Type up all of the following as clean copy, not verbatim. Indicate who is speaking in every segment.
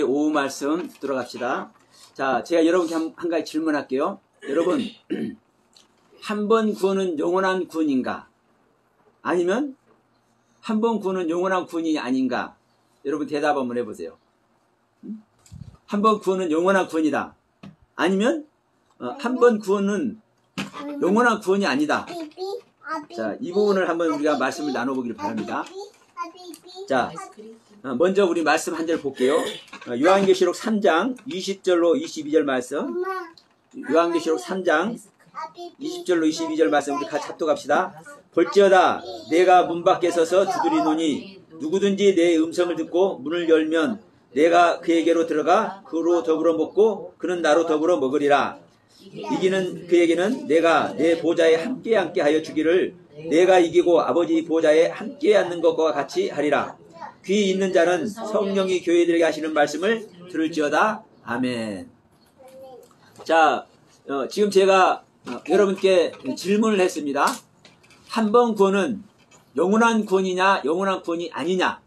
Speaker 1: 오후 말씀 들어갑시다. 자, 제가 여러분께 한 가지 질문할게요. 여러분, 한 번 구원은 영원한 구원인가? 아니면 한 번 구원은 영원한 구원이 아닌가? 여러분 대답 한번 해보세요. 한 번 구원은 영원한 구원이다. 아니면 한 번 구원은 영원한 구원이 아니다. 자, 이 부분을 한번 우리가 말씀을 나눠보기를 바랍니다. 자, 먼저 우리 말씀 한 절 볼게요. 요한계시록 3장 20절로 22절 말씀. 요한계시록 3장 20절로 22절 말씀 우리 같이 합독합시다. 볼지어다 내가 문 밖에 서서 두드리노니 누구든지 내 음성을 듣고 문을 열면 내가 그에게로 들어가 그로 더불어 먹고 그는 나로 더불어 먹으리라. 이기는 그에게는 내가 내 보좌에 함께 하여 주기를 내가 이기고 아버지 보좌에 함께 앉는 것과 같이 하리라. 귀 있는 자는 성령이 교회들에게 하시는 말씀을 들을지어다. 아멘. 자, 지금 제가 여러분께 질문을 했습니다. 한 번 구원은 영원한 구원이냐 영원한 구원이 아니냐,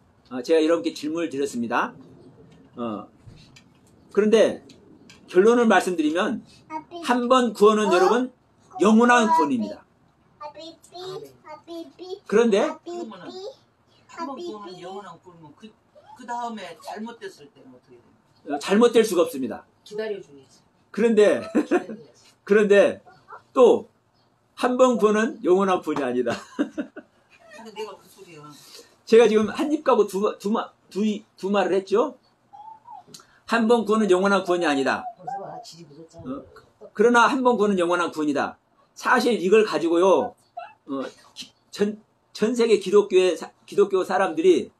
Speaker 1: 제가 여러분께 질문을 드렸습니다. 그런데 결론을 말씀드리면 한 번 구원은 여러분 영원한 구원입니다. 그런데
Speaker 2: 한 번 구원은 영원한 구원이면 그 다음에 잘못됐을 때는 어떻게 됩니까?
Speaker 1: 잘못될 수가 없습니다.
Speaker 3: 기다려줘야지.
Speaker 1: 그런데 또 한 번 구원은 영원한 구원이 아니다.
Speaker 2: 근데 내가 그 소리야.
Speaker 1: 제가 지금 한 입 가고 두 말을 했죠. 한 번 구원은 영원한 구원이 아니다. 그러나 한 번 구원은 영원한 구원이다. 사실 이걸 가지고요, 전 세계 기독교 사람들이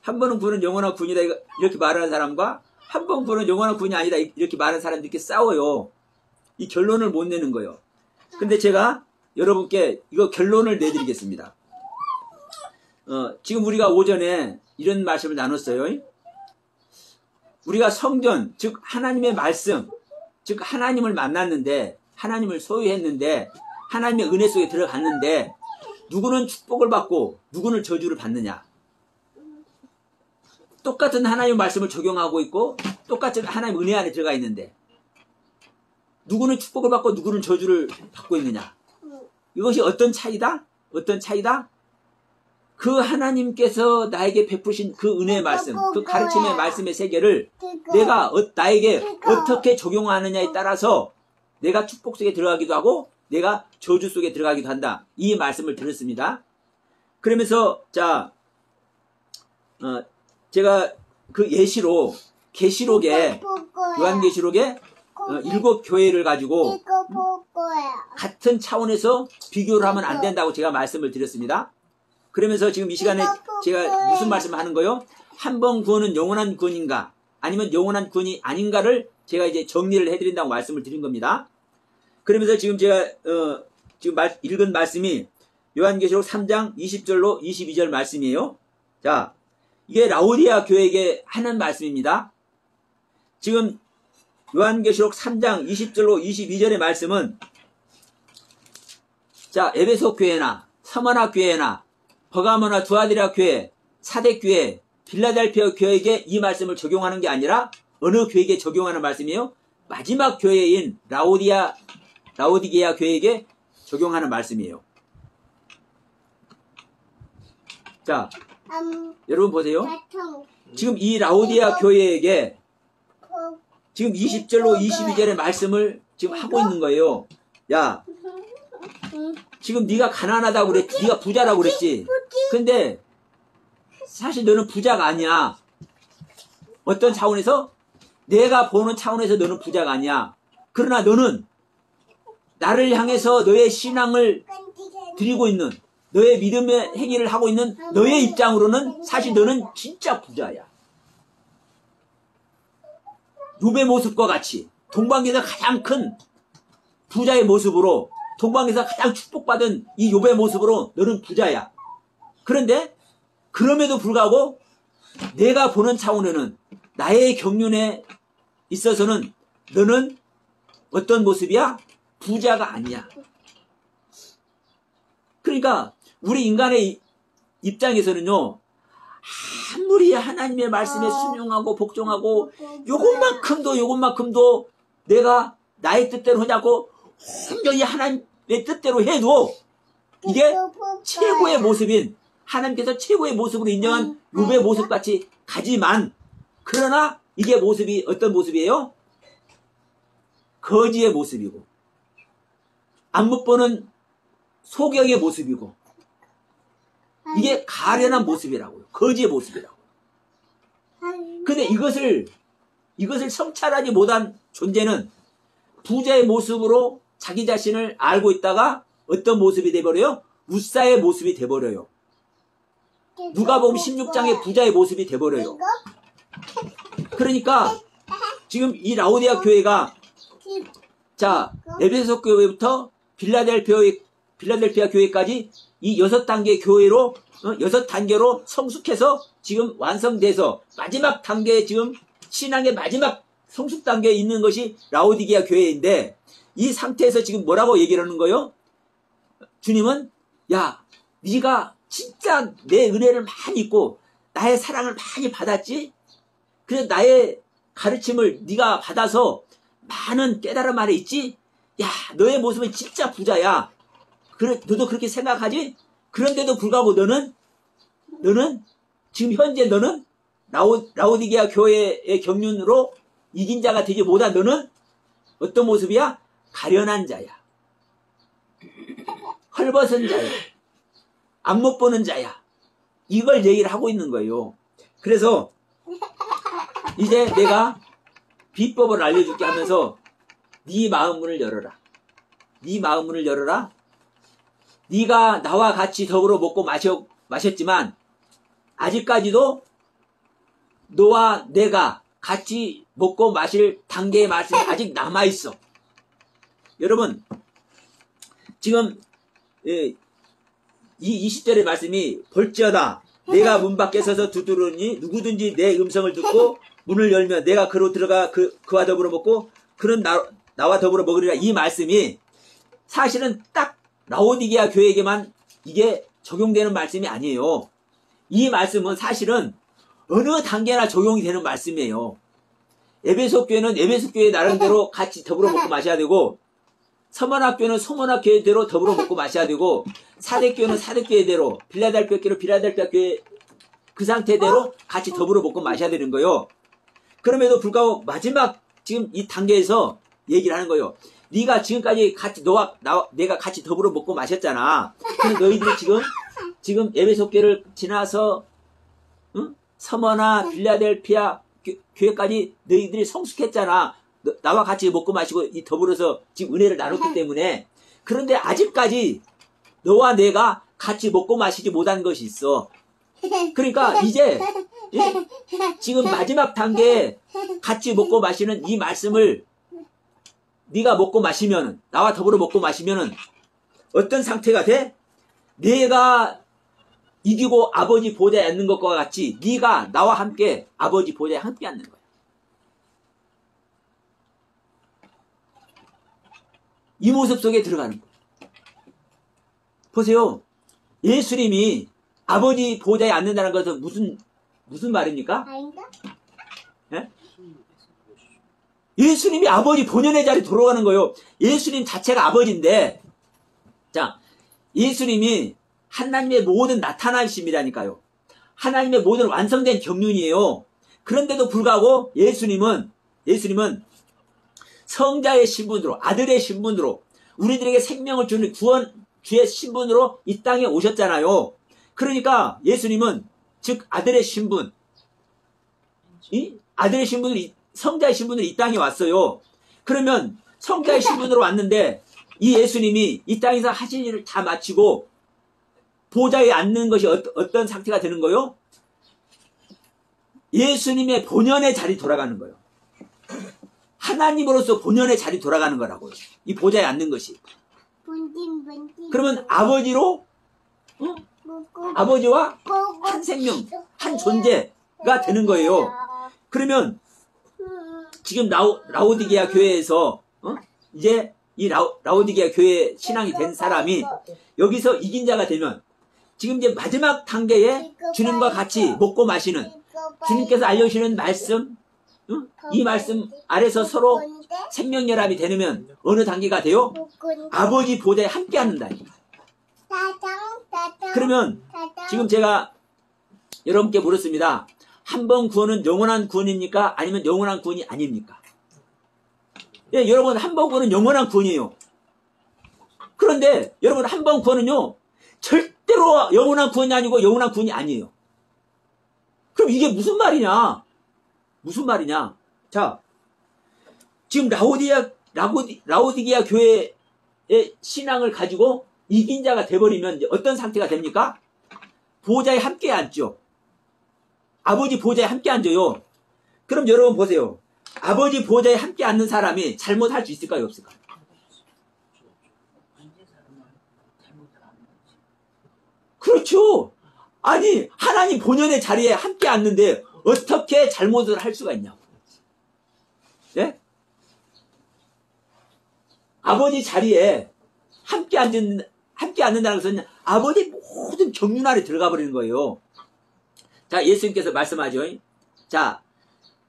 Speaker 1: 한 번은 구원은 영원한 구원이다 이렇게 말하는 사람과 한 번 구원은 영원한 구원이 아니다 이렇게 말하는 사람들이 이렇게 싸워요. 이 결론을 못 내는 거예요. 근데 제가 여러분께 이거 결론을 내드리겠습니다. 지금 우리가 오전에 이런 말씀을 나눴어요. 우리가 성전, 즉 하나님의 말씀, 즉 하나님을 만났는데, 하나님을 소유했는데, 하나님의 은혜 속에 들어갔는데 누구는 축복을 받고 누구는 저주를 받느냐. 똑같은 하나님의 말씀을 적용하고 있고 똑같은 하나님의 은혜 안에 들어가 있는데 누구는 축복을 받고 누구는 저주를 받고 있느냐. 이것이 어떤 차이다? 어떤 차이다? 그 하나님께서 나에게 베푸신 그 은혜의 말씀, 그 가르침의 말씀의 세계를 내가 나에게 어떻게 적용하느냐에 따라서 내가 축복 속에 들어가기도 하고 내가 저주 속에 들어가기도 한다. 이 말씀을 들었습니다. 그러면서 자, 제가 그 예시로 계시록에 요한계시록에 7 교회를 가지고 같은 차원에서 비교를 하면 안 된다고 제가 말씀을 드렸습니다. 그러면서 지금 이 시간에 제가 무슨 말씀을 하는 거요? 한 번 구원은 영원한 구원인가 아니면 영원한 구원이 아닌가를 제가 이제 정리를 해드린다고 말씀을 드린 겁니다. 그러면서 지금 제가 지금 읽은 말씀이 요한계시록 3장 20절로 22절 말씀이에요. 자, 이게 라오디아 교회에게 하는 말씀입니다. 지금 요한계시록 3장 20절로 22절의 말씀은 자, 에베소 교회나 서머나 교회나 버가모나 두아디라 교회, 사대 교회, 빌라델피아 교회에게 이 말씀을 적용하는 게 아니라 어느 교회에게 적용하는 말씀이에요? 마지막 교회인 라오디게아 교회에게 적용하는 말씀이에요. 자, 여러분 보세요. 지금 이 라오디아 교회에게 지금 20절로 22절의 말씀을 지금 하고 있는 거예요. 야, 지금 네가 가난하다고 그랬지, 네가 부자라고 그랬지. 근데 사실 너는 부자가 아니야. 어떤 차원에서? 내가 보는 차원에서 너는 부자가 아니야. 그러나 너는 나를 향해서 너의 신앙을 드리고 있는, 너의 믿음의 행위를 하고 있는 너의 입장으로는 사실 너는 진짜 부자야. 욥의 모습과 같이 동방에서 가장 큰 부자의 모습으로, 동방에서 가장 축복받은 이 욥의 모습으로 너는 부자야. 그런데 그럼에도 불구하고 내가 보는 차원에는, 나의 경륜에 있어서는 너는 어떤 모습이야? 부자가 아니야. 그러니까 우리 인간의 입장에서는요, 아무리 하나님의 말씀에 순종하고 복종하고 요것만큼도 내가 나의 뜻대로 하냐고 온전히 하나님의 뜻대로 해도 이게 최고의 모습인 하나님께서 최고의 모습으로 인정한 욥의 모습같이 가지만 그러나 이게 모습이 어떤 모습이에요? 거지의 모습이고 안 못 보는 소경의 모습이고 이게 가련한 모습이라고요. 거지의 모습이라고. 근데 이것을 성찰하지 못한 존재는 부자의 모습으로 자기 자신을 알고 있다가 어떤 모습이 돼버려요? 우사의 모습이 돼버려요. 누가복음 16장의 부자의 모습이 돼버려요. 그러니까 지금 이 라오디아 교회가 자 에베소 교회부터 빌라델피아 교회까지 이 6단계 교회로 6단계로 성숙해서 지금 완성돼서 마지막 단계에 지금 신앙의 마지막 성숙 단계에 있는 것이 라오디게아 교회인데 이 상태에서 지금 뭐라고 얘기를 하는 거예요? 주님은 야 네가 진짜 내 은혜를 많이 입고 나의 사랑을 많이 받았지? 그래서 나의 가르침을 네가 받아서 많은 깨달음 안에 있지? 야 너의 모습은 진짜 부자야. 그래 너도 그렇게 생각하지? 그런데도 불구하고 너는 지금 현재 너는 라오디게아 교회의 경륜으로 이긴 자가 되지 못한 너는 어떤 모습이야? 가련한 자야. 헐벗은 자야. 안 못 보는 자야. 이걸 얘기를 하고 있는 거예요. 그래서 이제 내가 비법을 알려줄게 하면서 네 마음문을 열어라. 네 마음문을 열어라. 네가 나와 같이 더불어 먹고 마셨지만 아직까지도 너와 내가 같이 먹고 마실 단계의 말씀이 아직 남아있어. 여러분 지금 이 20절의 말씀이 볼지어다 내가 문 밖에 서서 두드리니 누구든지 내 음성을 듣고 문을 열면 내가 그로 들어가 그와 더불어 먹고 그는 나와 더불어 먹으리라. 이 말씀이 사실은 딱 라오디게아 교회에게만 이게 적용되는 말씀이 아니에요. 이 말씀은 사실은 어느 단계나 적용이 되는 말씀이에요. 에베소 교회는 에베소 교회 나름대로 같이 더불어 먹고 마셔야 되고 서머나 교회는 서머나 교회대로 더불어 먹고 마셔야 되고 사대 교회는 사대 교회대로 빌라델피아 교회는 빌라델피아 교회 그 상태대로 같이 더불어 먹고 마셔야 되는 거예요. 그럼에도 불구하고 마지막 지금 이 단계에서 얘기를 하는 거예요. 네가 지금까지 같이 내가 같이 더불어 먹고 마셨잖아. 근데 너희들이 지금 에베소 교회를 지나서 서머나 빌라델피아 교회까지 너희들이 성숙했잖아. 나와 같이 먹고 마시고 더불어서 지금 은혜를 나눴기 때문에. 그런데 아직까지 너와 내가 같이 먹고 마시지 못한 것이 있어. 그러니까 이제 지금 마지막 단계에 같이 먹고 마시는 이 말씀을 네가 먹고 마시면은 나와 더불어 먹고 마시면은 어떤 상태가 돼? 내가 이기고 아버지 보좌에 앉는 것과 같이 네가 나와 함께 아버지 보좌에 함께 앉는 거야. 이 모습 속에 들어가는 거야. 보세요. 예수님이 아버지 보좌에 앉는다는 것은 무슨 말입니까? 예? 예수님이 아버지 본연의 자리에 돌아가는 거예요. 예수님 자체가 아버지인데, 자, 예수님이 하나님의 모든 나타나심이라니까요. 하나님의 모든 완성된 경륜이에요. 그런데도 불구하고 예수님은 성자의 신분으로, 아들의 신분으로, 우리들에게 생명을 주는 주의 신분으로 이 땅에 오셨잖아요. 그러니까 예수님은 즉 아들의 신분, 아들의 신분으로 성자의 신분으로 이 땅에 왔어요. 그러면 성자의 신분으로 왔는데 이 예수님이 이 땅에서 하신 일을 다 마치고 보좌에 앉는 것이 어떤 상태가 되는 거요? 예수님의 본연의 자리 돌아가는 거예요. 하나님으로서 본연의 자리 돌아가는 거라고요. 이 보좌에 앉는 것이. 그러면 아버지로 아버지와 한 생명, 한 존재가 되는 거예요. 그러면 지금 라오디게아 교회에서 이제 이 라오디게아 교회 신앙이 된 사람이 여기서 이긴 자가 되면 지금 이제 마지막 단계에 주님과 같이 먹고 마시는 주님께서 알려주시는 말씀, 응? 이 말씀 아래서 서로 생명연합이 되면 어느 단계가 돼요? 아버지 보좌에 함께 앉는다. 그러면 지금 제가 여러분께 물었습니다. 한 번 구원은 영원한 구원입니까? 아니면 영원한 구원이 아닙니까? 예, 여러분 한 번 구원은 영원한 구원이에요. 그런데 여러분 한 번 구원은요 절대로 영원한 구원이 아니고 영원한 구원이 아니에요. 그럼 이게 무슨 말이냐? 무슨 말이냐? 자, 지금 라오디게아 교회의 신앙을 가지고 이긴 자가 돼버리면 어떤 상태가 됩니까? 보좌에 함께 앉죠. 아버지 보좌에 함께 앉아요. 그럼 여러분 보세요. 아버지 보좌에 함께 앉는 사람이 잘못할 수 있을까요? 없을까요? 그렇죠. 아니 하나님 본연의 자리에 함께 앉는데 어떻게 잘못을 할 수가 있냐고. 예? 아버지 자리에 함께 앉는다는 것은 아버지 모든 경륜 아래 들어가 버리는 거예요. 자, 예수님께서 말씀하죠. 자,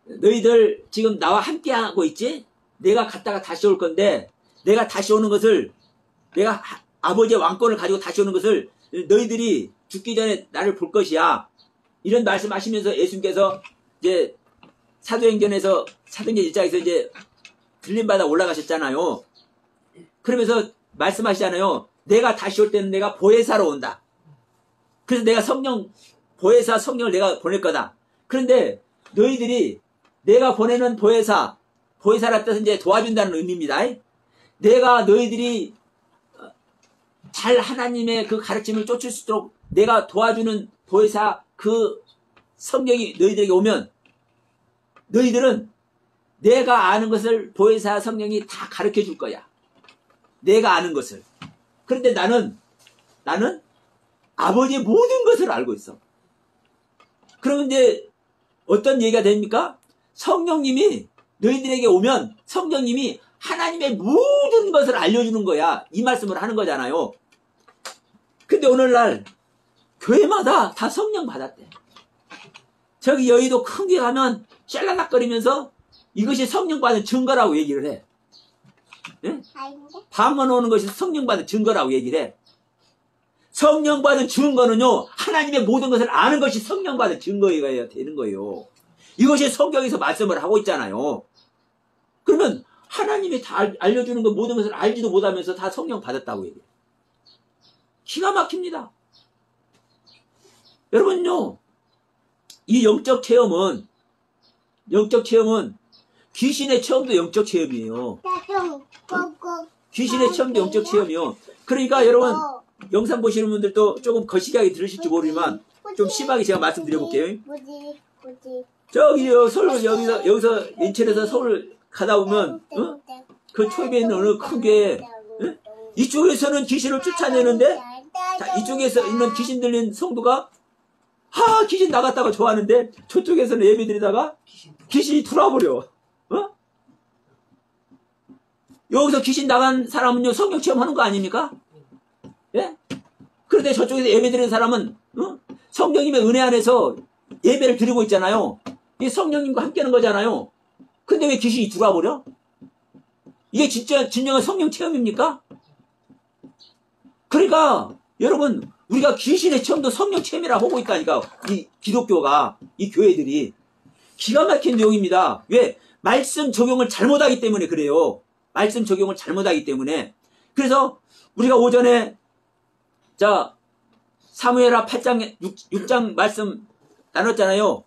Speaker 1: 너희들 지금 나와 함께 하고 있지? 내가 갔다가 다시 올 건데 내가 다시 오는 것을 내가 아버지의 왕권을 가지고 다시 오는 것을 너희들이 죽기 전에 나를 볼 것이야. 이런 말씀하시면서 예수님께서 이제 사도행전 1장에서 이제 들림받아 올라가셨잖아요. 그러면서 말씀하시잖아요. 내가 다시 올 때는 내가 보혜사로 온다. 그래서 내가 보혜사 성령을 내가 보낼 거다. 그런데 너희들이 내가 보내는 보혜사라 뜻은 이제 도와준다는 의미입니다. 내가 너희들이 잘 하나님의 그 가르침을 쫓을 수 있도록 내가 도와주는 보혜사 그 성령이 너희들에게 오면 너희들은 내가 아는 것을 보혜사 성령이 다 가르쳐 줄 거야. 내가 아는 것을. 그런데 나는 아버지의 모든 것을 알고 있어. 그러면 이제 어떤 얘기가 됩니까? 성령님이 너희들에게 오면 성령님이 하나님의 모든 것을 알려주는 거야. 이 말씀을 하는 거잖아요. 근데 오늘날 교회마다 다 성령 받았대. 저기 여의도 큰 교회 가면 샬라락거리면서 이것이 성령 받은 증거라고 얘기를 해. 예? 방언 오는 것이 성령 받은 증거라고 얘기를 해. 성령 받은 증거는요, 하나님의 모든 것을 아는 것이 성령 받은 증거가 되는 거예요. 이것이 성경에서 말씀을 하고 있잖아요. 그러면 하나님이 다 알려주는 것 모든 것을 알지도 못하면서 다 성령 받았다고 얘기해요. 기가 막힙니다. 여러분요, 이 영적 체험은 귀신의 체험도 영적 체험이에요. 귀신의 체험도 영적 체험이요. 그러니까 여러분 영상 보시는 분들도 조금 거시기하게 들으실지 모르지만 좀 심하게 제가 말씀드려볼게요. 저기 서울 여기서 인천에서 서울 가다 보면 그 초입에 있는 어느 큰 교회 이쪽에서는 귀신을 쫓아내는데 자, 이쪽에서 있는 귀신 들린 성도가 귀신 나갔다가 좋아하는데 저쪽에서는 예배 드리다가 귀신이 들어와버려. 여기서 귀신 나간 사람은요 성령 체험하는 거 아닙니까? 예? 그런데 저쪽에서 예배 드리는 사람은 성령님의 은혜 안에서 예배를 드리고 있잖아요. 이게 성령님과 함께하는 거잖아요. 근데 왜 귀신이 들어와버려? 이게 진정한 성령 체험입니까? 그러니까 여러분 우리가 귀신의 체험도 성령 체험이라고 하고 있다니까. 이 기독교가, 이 교회들이 기가 막힌 내용입니다. 왜? 말씀 적용을 잘못하기 때문에 그래요. 말씀 적용을 잘못하기 때문에. 그래서 우리가 오전에 자 사무엘하 8장 6장 말씀 나눴잖아요.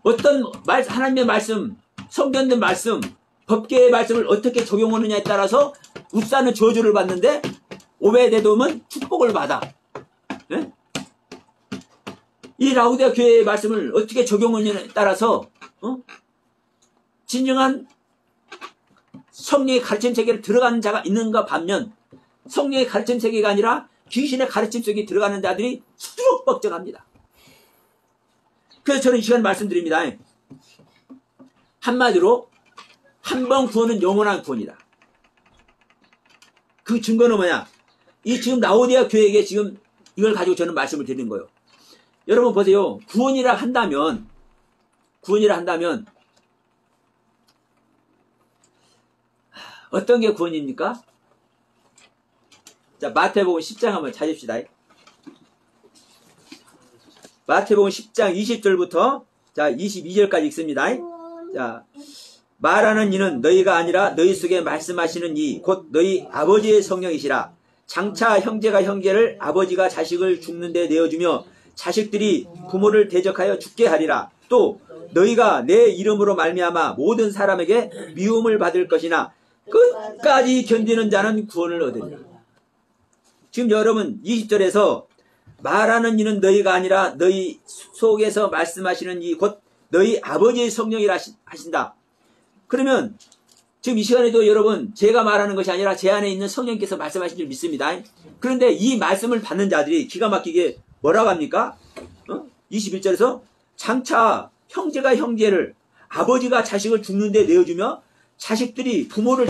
Speaker 1: 어떤 하나님의 말씀, 성경된 말씀, 법계의 말씀을 어떻게 적용하느냐에 따라서 우사는 저주를 받는데 오베데돔은 축복을 받아. 네? 이 라우디아 교회의 말씀을 어떻게 적용하느냐에 따라서 진정한 성령의 가르침 세계를 들어가는 자가 있는가 반면 성령의 가르침 세계가 아니라 귀신의 가르침 속에 들어가는 자들이 수두룩벅적합니다. 그래서 저는 이 시간 말씀드립니다. 한마디로 한 번 구원은 영원한 구원이다. 그 증거는 뭐냐? 이 지금 라오디아 교회에게 지금 이걸 가지고 저는 말씀을 드리는 거예요. 여러분 보세요. 구원이라 한다면 어떤 게 구원입니까? 자, 마태복음 10장 한번 찾읍시다. 마태복음 10장 20절부터 자 22절까지 읽습니다. 자, 말하는 이는 너희가 아니라 너희 속에 말씀하시는 이 곧 너희 아버지의 성령이시라. 장차 형제가 형제를 아버지가 자식을 죽는데 내어주며 자식들이 부모를 대적하여 죽게 하리라. 또 너희가 내 이름으로 말미암아 모든 사람에게 미움을 받을 것이나 끝까지 견디는 자는 구원을 얻으리라. 지금 여러분 20절에서 말하는 이는 너희가 아니라 너희 속에서 말씀하시는 이 곧 너희 아버지의 성령이라 하신다. 그러면 지금 이 시간에도 여러분 제가 말하는 것이 아니라 제 안에 있는 성령께서 말씀하신 줄 믿습니다. 그런데 이 말씀을 받는 자들이 기가 막히게 뭐라고 합니까? 21절에서 장차 형제가 형제를 아버지가 자식을 죽는데 내어주며 자식들이 부모를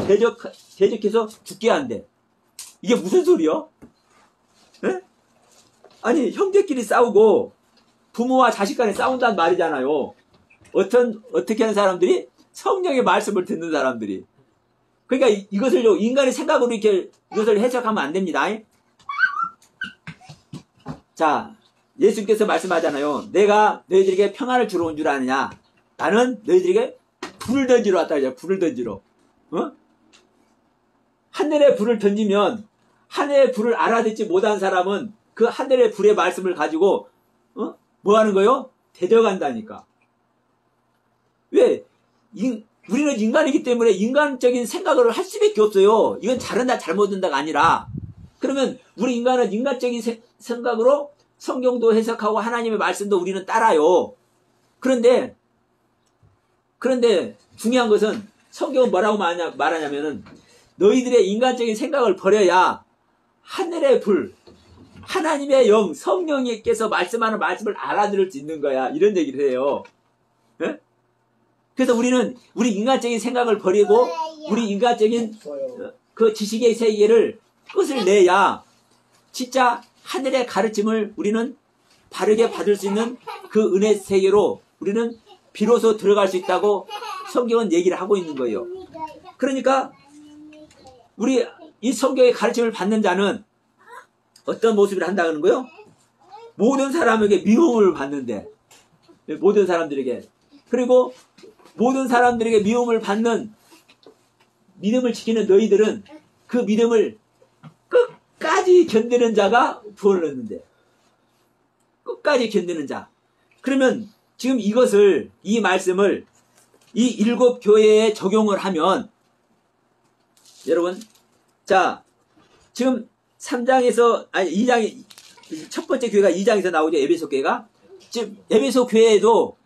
Speaker 1: 대적해서 죽게 한대. 이게 무슨 소리요? 에? 아니 형제끼리 싸우고 부모와 자식 간에 싸운다는 말이잖아요. 어떻게 하는 사람들이? 성령의 말씀을 듣는 사람들이. 그러니까 이것을 인간의 생각으로 이렇게 이것을 해석하면 안 됩니다. 자, 예수님께서 말씀하잖아요. 내가 너희들에게 평안을 주러 온 줄 아느냐? 나는 너희들에게 불을 던지러 왔다 그러죠. 불을 던지러. 하늘에 불을 던지면 하늘의 불을 알아듣지 못한 사람은 그 하늘의 불의 말씀을 가지고 뭐 하는 거요? 대적한다니까. 왜? 우리는 인간이기 때문에 인간적인 생각을 할 수밖에 없어요. 이건 잘한다 잘못한다가 아니라. 그러면 우리 인간은 인간적인 생각으로 성경도 해석하고 하나님의 말씀도 우리는 따라요. 그런데 중요한 것은 성경은 뭐라고 말하냐면은 너희들의 인간적인 생각을 버려야 하늘의 불, 하나님의 영, 성령님께서 말씀하는 말씀을 알아들을 수 있는 거야. 이런 얘기를 해요. 네? 그래서 우리는 우리 인간적인 생각을 버리고 우리 인간적인 그 지식의 세계를 끝을 내야 진짜 하늘의 가르침을 우리는 바르게 받을 수 있는 그 은혜 세계로 우리는 비로소 들어갈 수 있다고 성경은 얘기를 하고 있는 거예요. 그러니까 우리 이 성경의 가르침을 받는 자는 어떤 모습을 한다는 거예요? 모든 사람에게 미움을 받는데, 모든 사람들에게. 그리고 모든 사람들에게 미움을 받는 믿음을 지키는 너희들은 그 믿음을 끝까지 견디는 자가 구원을 얻는데, 끝까지 견디는 자. 그러면 지금 이 말씀을 이 7 교회에 적용을 하면 여러분, 자, 지금 3장에서, 아니, 2장, 첫 번째 교회가 2장에서 나오죠. 에베소 교회가. 지금, 에베소 교회에도,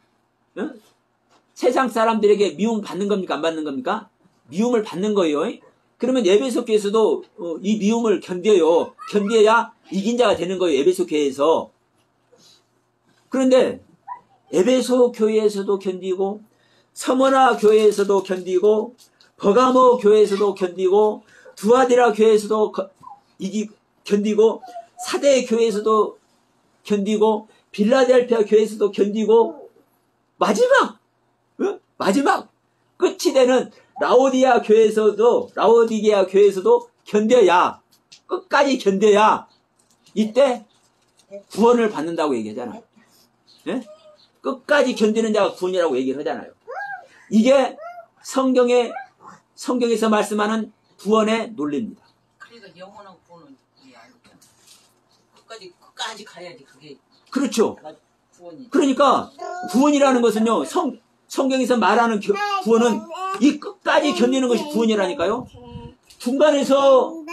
Speaker 1: 세상 사람들에게 미움 받는 겁니까? 안 받는 겁니까? 미움을 받는 거예요. 그러면 에베소 교회에서도 이 미움을 견뎌요. 견뎌야 이긴 자가 되는 거예요. 에베소 교회에서. 그런데, 에베소 교회에서도 견디고, 서머나 교회에서도 견디고, 버가모 교회에서도 견디고, 두아디라 교회에서도 견디고, 사대 교회에서도 견디고, 빌라델피아 교회에서도 견디고, 마지막 끝이 되는 라오디게아 교회에서도 견뎌야, 끝까지 견뎌야 이때 구원을 받는다고 얘기하잖아요. 네? 끝까지 견디는 자가 구원이라고 얘기를 하잖아요. 이게 성경에서 말씀하는 구원의 논리입니다.
Speaker 2: 그러니까 영원한 구원은 아니잖아. 끝까지 가야지 그게.
Speaker 1: 그렇죠.
Speaker 2: 구원이.
Speaker 1: 그러니까 구원이라는 것은요. 성경에서 말하는 구원은 이 끝까지 견디는 것이 구원이라니까요. 중간에서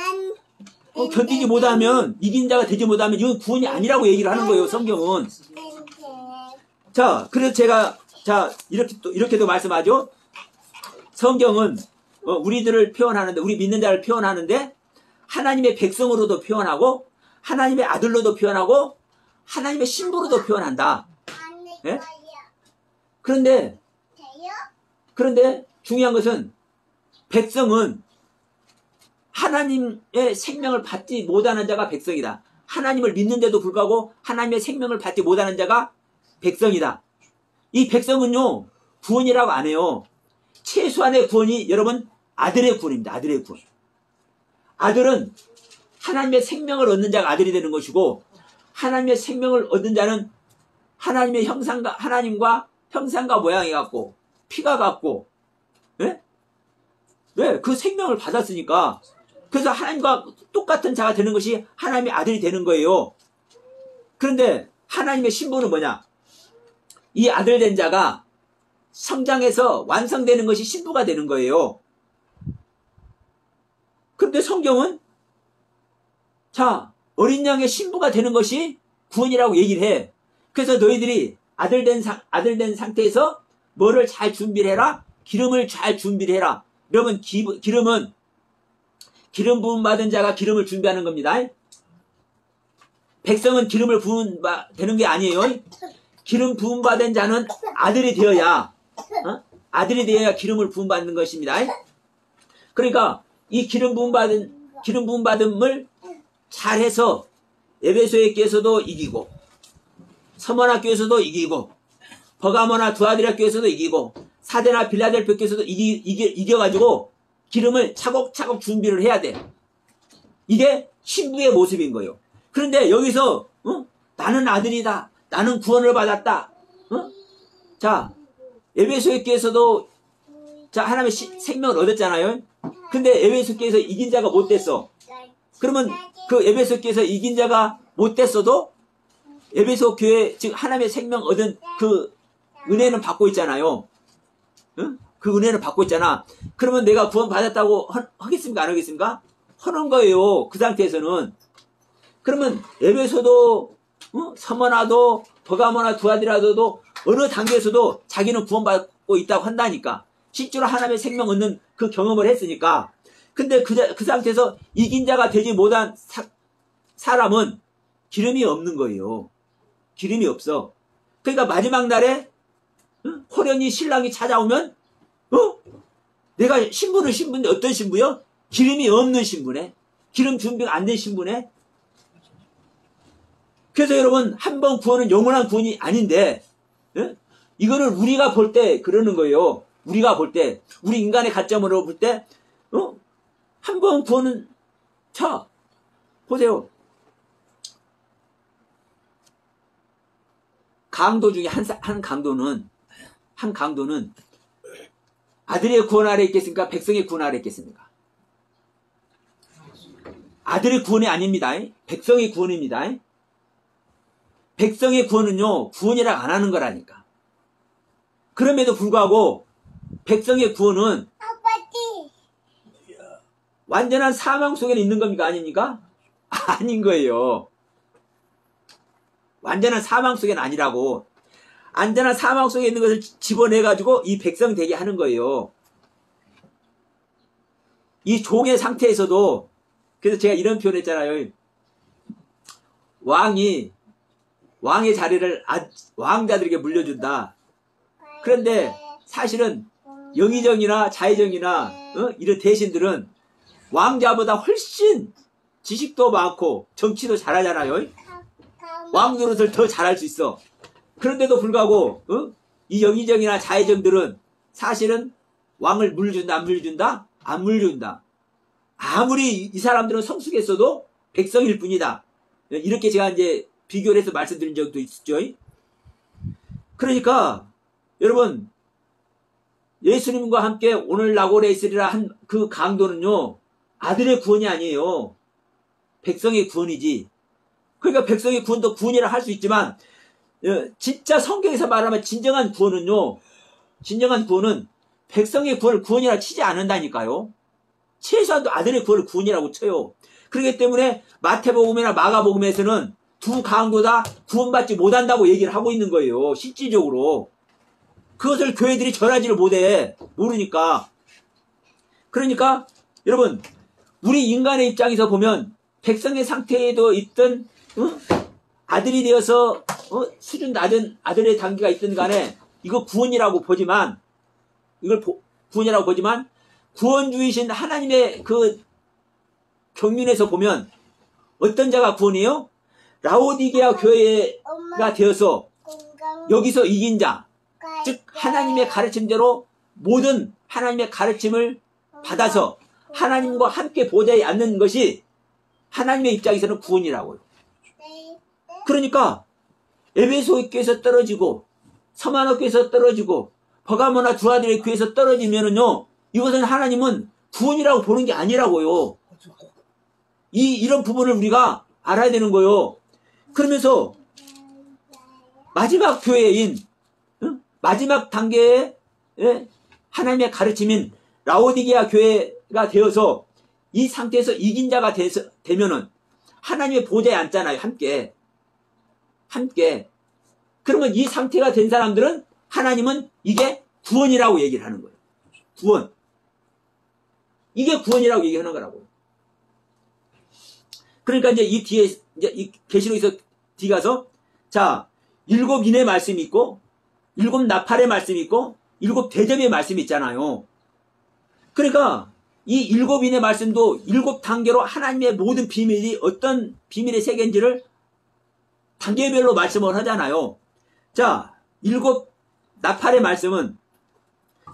Speaker 1: 견디지 못하면 이긴 자가 되지 못하면 이건 구원이 아니라고 얘기를 하는 거예요. 성경은. 자, 그래서 제가 이렇게도 말씀하죠. 성경은 우리들을 표현하는데, 우리 믿는 자를 표현하는데 하나님의 백성으로도 표현하고 하나님의 아들로도 표현하고 하나님의 신부로도 표현한다. 네? 그런데 중요한 것은 백성은 하나님의 생명을 받지 못하는 자가 백성이다. 하나님을 믿는데도 불구하고 하나님의 생명을 받지 못하는 자가 백성이다. 이 백성은요, 구원이라고 안 해요. 최소한의 구원이 여러분 아들의 구원입니다. 아들의 구원. 아들은 하나님의 생명을 얻는 자가 아들이 되는 것이고, 하나님의 생명을 얻는 자는 하나님의 하나님과 형상과 모양이 같고 피가 같고, 예? 왜? 그 생명을 받았으니까. 그래서 하나님과 똑같은 자가 되는 것이 하나님의 아들이 되는 거예요. 그런데 하나님의 신분은 뭐냐? 이 아들 된 자가 성장해서 완성되는 것이 신부가 되는 거예요. 그런데 성경은 자, 어린 양의 신부가 되는 것이 구원이라고 얘기를 해. 그래서 너희들이 아들 된 상태에서 뭐를 잘 준비를 해라? 기름을 잘 준비를 해라. 여러분, 기름은 기름 부음 받은 자가 기름을 준비하는 겁니다. 백성은 기름을 부음 되는 게 아니에요. 기름 부음 받은 자는 아들이 되어야 아들이 되어야 기름을 부음 받는 것입니다. 그러니까 이 기름 부음 받음을 잘해서 에베소의 교회에서도 이기고, 서머나교에서도 이기고, 버가모나 두아디라 교회에서도 이기고, 사데나 빌라델피아 교회에서도 이겨가지고 기름을 차곡차곡 준비를 해야 돼. 이게 신부의 모습인 거예요. 그런데 여기서 나는 아들이다, 나는 구원을 받았다. 자, 에베소의 교회에서도 자 하나님의 생명을 얻었잖아요. 근데 에베소 교회에서 이긴 자가 못 됐어. 그러면 그 에베소 교회에서 이긴 자가 못 됐어도 에베소 교회, 즉 하나님의 생명 얻은 그 은혜는 받고 있잖아요. 응? 그 은혜는 받고 있잖아. 그러면 내가 구원 받았다고 하겠습니까? 안 하겠습니까? 하는 거예요. 그 상태에서는. 그러면 에베소도 서머나도 버가모나 두아디라도 어느 단계에서도 자기는 구원받고 있다고 한다니까. 실제로 하나님의 생명 얻는 그 경험을 했으니까. 근데 그 상태에서 이긴 자가 되지 못한 사람은 기름이 없는 거예요. 기름이 없어. 그러니까 마지막 날에 호련히 신랑이 찾아오면 내가 신부인데 어떤 신부요? 기름이 없는 신부네. 기름 준비가 안 된 신부네. 그래서 여러분, 한 번 구원은 영원한 구원이 아닌데, 이거를 우리가 볼 때 그러는 거예요. 우리가 볼 때, 우리 인간의 관점으로 볼 때, 한 번 구원은, 자, 보세요. 강도 중에 한 강도는 아들의 구원 아래 있겠습니까? 백성의 구원 아래 있겠습니까? 아들의 구원이 아닙니다. 백성의 구원입니다. 백성의 구원은요, 구원이라 안 하는 거라니까. 그럼에도 불구하고 백성의 구원은 완전한 사망 속에 있는 겁니까? 아닙니까? 아닌 거예요. 완전한 사망 속에는 아니라고. 안전한 사망 속에 있는 것을 집어내가지고 이 백성 되게 하는 거예요. 이 종의 상태에서도, 그래서 제가 이런 표현 했잖아요. 왕의 자리를 왕자들에게 물려준다. 그런데 사실은 영의정이나 자의정이나 이런 대신들은 왕자보다 훨씬 지식도 많고 정치도 잘하잖아요. 왕 노릇을 더 잘할 수 있어. 그런데도 불구하고 이 영의정이나 자의정들은 사실은 왕을 물려준다, 안 물려준다? 안 물려준다. 아무리 이 사람들은 성숙했어도 백성일 뿐이다. 이렇게 제가 이제 비교를 해서 말씀드린 적도 있었죠. 그러니까 여러분, 예수님과 함께 오늘 나고래 있으리라 한 그 강도는요, 아들의 구원이 아니에요. 백성의 구원이지. 그러니까 백성의 구원도 구원이라 할 수 있지만, 진짜 성경에서 말하면 진정한 구원은 백성의 구원을 구원이라 치지 않는다니까요. 최소한도 아들의 구원을 구원이라고 쳐요. 그렇기 때문에 마태복음이나 마가복음에서는 두 강도 다 구원받지 못한다고 얘기를 하고 있는 거예요. 실질적으로. 그것을 교회들이 전하지를 못해. 모르니까. 그러니까 여러분, 우리 인간의 입장에서 보면 백성의 상태에도 있던 아들이 되어서 수준 낮은 아들의 단계가 있든 간에 이거 구원이라고 보지만, 구원주이신 하나님의 그 경륜에서 보면 어떤 자가 구원이에요? 라오디게아 교회가 되어서 여기서 이긴 자, 즉 하나님의 가르침대로 모든 하나님의 가르침을 받아서 하나님과 함께 보좌에 앉는 것이 하나님의 입장에서는 구원이라고요. 그러니까 에베소 교회에서 떨어지고 서만호 교회에서 떨어지고 버가모나 두아들의 교회에서 떨어지면은요, 이것은 하나님은 구원이라고 보는 게 아니라고요. 이런 부분을 우리가 알아야 되는 거예요. 그러면서 마지막 교회인, 마지막 단계의 하나님의 가르침인 라오디게아 교회가 되어서 이 상태에서 이긴 자가 되면은 하나님의 보좌에 앉잖아요. 함께. 그러면 이 상태가 된 사람들은 하나님은 이게 구원이라고 얘기를 하는 거예요. 구원. 이게 구원이라고 얘기하는 거라고. 그러니까 이제 이 뒤에, 이제 이 계시록에서 뒤 가서, 자, 7인의 말씀이 있고, 7 나팔의 말씀이 있고, 7 대접의 말씀이 있잖아요. 그러니까 이 7인의 말씀도 7 단계로 하나님의 모든 비밀이 어떤 비밀의 세계인지를 단계별로 말씀을 하잖아요. 자, 7 나팔의 말씀은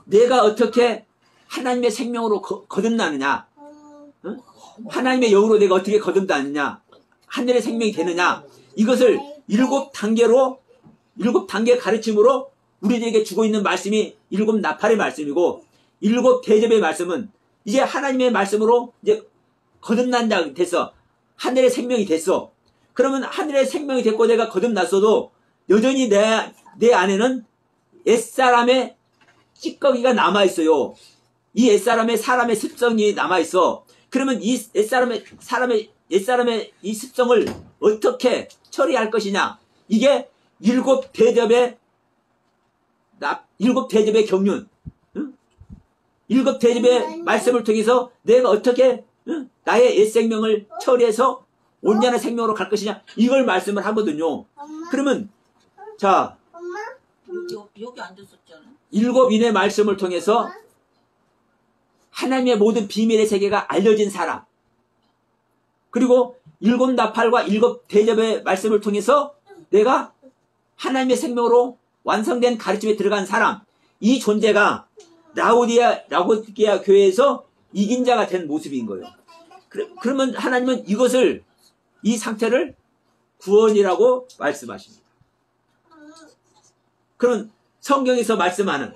Speaker 1: 내가 어떻게 하나님의 생명으로 거듭나느냐, 하나님의 영으로 내가 어떻게 거듭나느냐, 하늘의 생명이 되느냐, 이것을 7 단계로, 7 단계 가르침으로 우리들에게 주고 있는 말씀이 7 나팔의 말씀이고, 7 대접의 말씀은 이제 하나님의 말씀으로 이제 거듭난 자 됐어. 하늘의 생명이 됐어. 그러면 하늘의 생명이 됐고 내가 거듭났어도 여전히 내 안에는 옛사람의 찌꺼기가 남아있어요. 이 옛사람의 사람의 습성이 남아있어. 그러면 이 옛사람의 이 습성을 어떻게 처리할 것이냐. 이게 7 대접의 경륜. 7 대접의 말씀을 통해서 내가 어떻게 나의 옛 생명을 처리해서 온전한 생명으로 갈 것이냐. 이걸 말씀을 하거든요. 그러면 자,
Speaker 2: 여기 앉았었잖아.
Speaker 1: 7인의 말씀을 통해서 하나님의 모든 비밀의 세계가 알려진 사람, 그리고 7 나팔과 7 대접의 말씀을 통해서 내가 하나님의 생명으로 완성된 가르침에 들어간 사람, 이 존재가 라오디게아 교회에서 이긴 자가 된 모습인 거예요. 그러면 하나님은 이것을, 이 상태를 구원이라고 말씀하십니다. 그런 성경에서 말씀하는,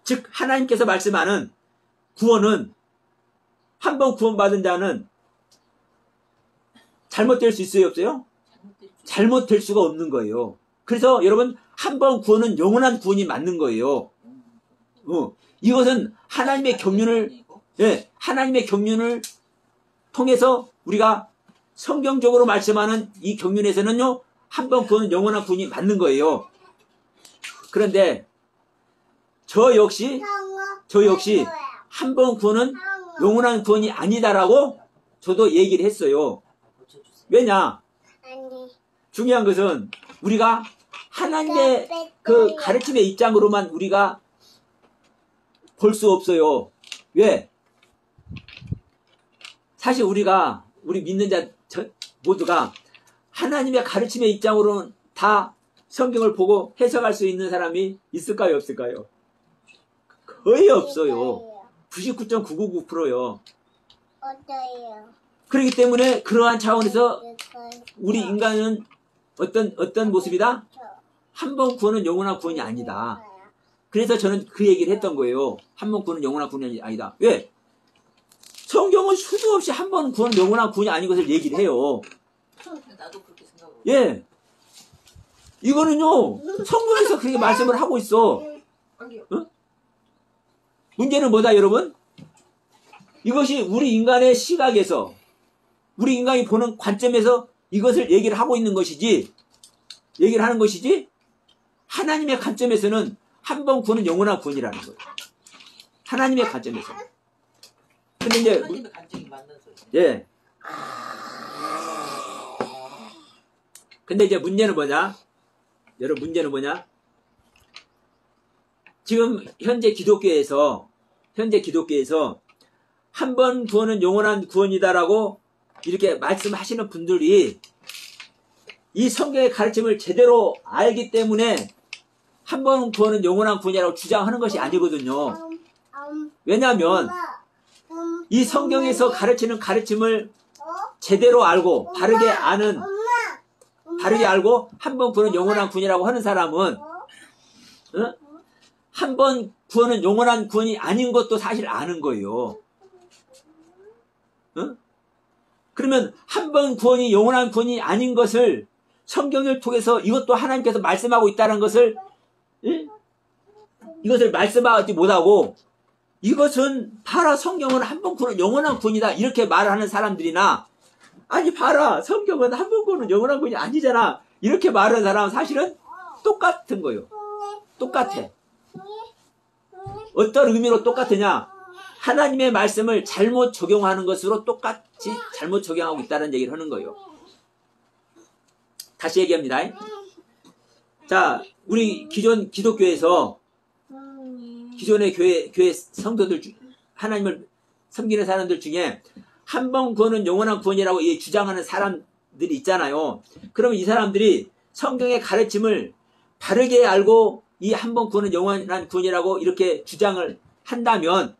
Speaker 1: 즉 하나님께서 말씀하는 구원은, 한번 구원받은 자는 잘못될 수 있어요, 없어요? 잘못될 수가 없는 거예요. 그래서 여러분, 한번 구원은 영원한 구원이 맞는 거예요. 이것은 하나님의 경륜을, 하나님의 경륜을 통해서 우리가 성경적으로 말씀하는 이 경륜에서는요, 한번 구원은 영원한 구원이 맞는 거예요. 그런데 저 역시 한번 구원은 영원한 구원이 아니다라고 저도 얘기를 했어요. 왜냐? 중요한 것은 우리가 하나님의 그 가르침의 입장으로만 우리가 볼 수 없어요. 왜? 사실 우리 믿는 자 모두가 하나님의 가르침의 입장으로는 다 성경을 보고 해석할 수 있는 사람이 있을까요, 없을까요? 거의 없어요. 99.999%요. 그렇기 때문에 그러한 차원에서 우리 인간은 어떤 모습이다? 한 번 구원은 영원한 구원이 아니다. 그래서 저는 그 얘기를 했던 거예요. 한 번 구원은 영원한 구원이 아니다. 왜? 성경은 수도 없이 한 번 구원은 영원한 구원이 아닌 것을 얘기를 해요.
Speaker 2: 나도 그렇게 생각하고.
Speaker 1: 예. 이거는요, 성경에서 그렇게 말씀을 하고 있어. 문제는 뭐다, 여러분? 이것이 우리 인간의 시각에서, 우리 인간이 보는 관점에서 이것을 얘기를 하고 있는 것이지, 하나님의 관점에서는 한 번 구원은 영원한 구원이라는 거예요. 하나님의 관점에서. 근데 이제,
Speaker 2: 하나님의 관점이 맞는 소리.
Speaker 1: 예. 근데 이제 문제는 뭐냐? 여러분, 문제는 뭐냐? 지금 현재 기독교에서 한 번 구원은 영원한 구원이다라고 이렇게 말씀하시는 분들이 이 성경의 가르침을 제대로 알기 때문에 한 번 구원은 영원한 구원이라고 주장하는 것이 아니거든요. 왜냐하면 이 성경에서 가르치는 가르침을 제대로 알고 바르게 알고 한 번 구원은 영원한 구원이라고 하는 사람은 한 번 구원은 영원한 구원이 아닌 것도 사실 아는 거예요. 그러면 한 번 구원이 영원한 구원이 아닌 것을 성경을 통해서 이것도 하나님께서 말씀하고 있다는 것을 이것을 말씀하지 못하고 이것은 봐라 성경은 한 번 구원은 영원한 구원이다 이렇게 말을 하는 사람들이나 아니 봐라 성경은 한 번 구원은 영원한 구원이 아니잖아 이렇게 말하는 사람은 사실은 똑같은 거예요. 똑같아. 어떤 의미로 똑같으냐? 하나님의 말씀을 잘못 적용하는 것으로 똑같이 잘못 적용하고 있다는 얘기를 하는 거예요. 다시 얘기합니다. 자, 우리 기존 기독교에서 기존의 교회 성도들 하나님을 섬기는 사람들 중에 한 번 구원은 영원한 구원이라고 주장하는 사람들이 있잖아요. 그러면 이 사람들이 성경의 가르침을 바르게 알고 이 한 번 구원은 영원한 구원이라고 이렇게 주장을 한다면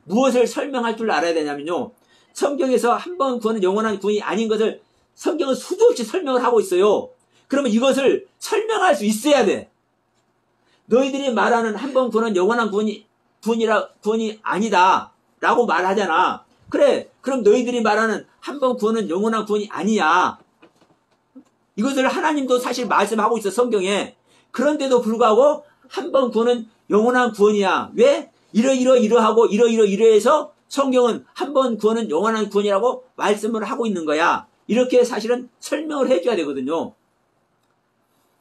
Speaker 1: 무엇을 설명할 줄 알아야 되냐면요. 성경에서 한 번 구원은 영원한 구원이 아닌 것을 성경은 수도 없이 설명을 하고 있어요. 그러면 이것을 설명할 수 있어야 돼. 너희들이 말하는 한 번 구원은 영원한 구원이 아니다 라고 말하잖아. 그래, 그럼 너희들이 말하는 한 번 구원은 영원한 구원이 아니야. 이것을 하나님도 사실 말씀하고 있어 성경에. 그런데도 불구하고 한 번 구원은 영원한 구원이야. 왜? 이러하고 이러해서 성경은 한 번 구원은 영원한 구원이라고 말씀을 하고 있는 거야. 이렇게 사실은 설명을 해줘야 되거든요.